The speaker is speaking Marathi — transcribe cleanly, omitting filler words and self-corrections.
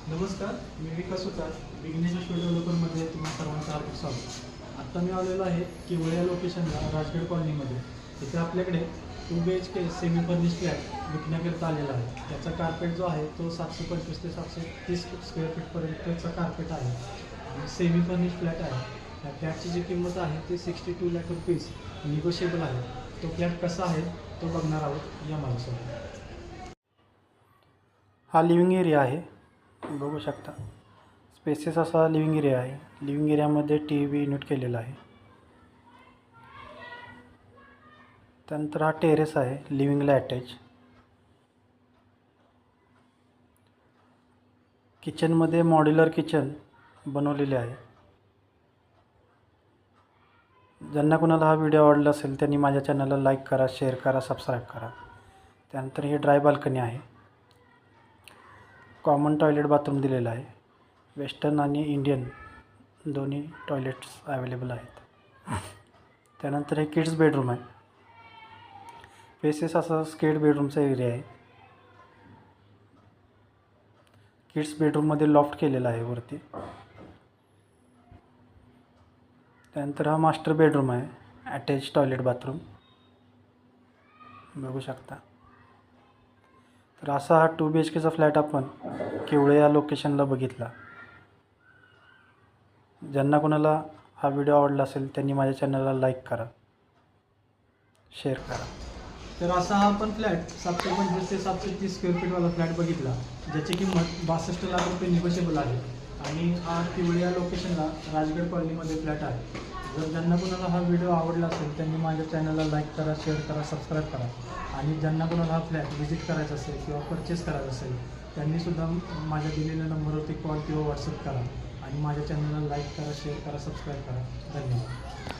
नमस्कार, मी विकास सुतार बिगनेस डेव्हलपरमध्ये तुम्हा सर्वांचं हार्दिक स्वागत. आत्ता मी आलेलो आहे किवळ या लोकेशनला राजगड कॉलनीमध्ये. इथे आपल्याकडे 2 BHK सेमी फर्निश फ्लॅट विकण्याकरिता आलेला आहे. त्याचा कार्पेट जो आहे तो 725 ते 730 स्क्वेअर फीटपर्यंतचा कार्पेट आहे आणि सेमी फर्निश फ्लॅट आहे. त्या फ्लॅटची जी किंमत आहे ती 62 लाख रुपीज निगोशिएबल आहे. तो फ्लॅट कसा आहे तो बघणार आहोत या माझ्यासोबत. हा लिव्हिंग एरिया आहे, बघू शकता. स्पेसेस असा लिव्हिंग एरिया आहे. लिव्हिंग एरियामध्ये TV युनिट केलेला आहे. त्यानंतर हा टेरेस आहे, लिव्हिंगला अटॅच. किचनमध्ये मॉड्युलर किचन बनवलेले आहे. ज्यांना कोणाला हा व्हिडिओ आवडला असेल त्यांनी माझ्या चॅनलला लाईक करा, शेअर करा, सबस्क्राईब करा. त्यानंतर ही ड्राय बाल्कनी आहे. कॉमन टॉयलेट बाथरूम दिलेलं आहे. वेस्टर्न आणि इंडियन दोन्ही टॉयलेट्स अवेलेबल आहेत. त्यानंतर हे किड्स बेडरूम आहे. फेसेस असा स्केड बेडरूमचा एरिया आहे. किड्स बेडरूममध्ये लॉफ्ट केलेला आहे वरती. त्यानंतर हा मास्टर बेडरूम आहे, अटॅच टॉयलेट बाथरूम बघू शकता. तर असा हा 2 BHKचा फ्लॅट आपण किवळे या लोकेशनला बघितला. ज्यांना कोणाला हा व्हिडिओ आवडला असेल त्यांनी माझ्या चॅनलला लाईक करा, शेअर करा. तर असा हा आपण फ्लॅट 725 ते 730 स्क्वेअर फीटवाला फ्लॅट बघितला, ज्याची किंमत 62 लाख रुपये निगोशिएबल आहे आणि हा किवळे या लोकेशनला राजगड कॉलनीमध्ये फ्लॅट आहे. जर ज्यांना कोणाला हा व्हिडिओ आवडला असेल त्यांनी माझ्या चॅनलला लाईक करा, शेअर करा, सबस्क्राईब करा. आणि ज्यांना कोणाला हा फ्लॅट व्हिजिट करायचा असेल किंवा परचेस करायचा असेल त्यांनीसुद्धा माझ्या दिलेल्या नंबरवरती कॉल किंवा व्हॉट्सअप करा आणि माझ्या चॅनलला लाईक करा, शेअर करा, सबस्क्राईब करा. धन्यवाद.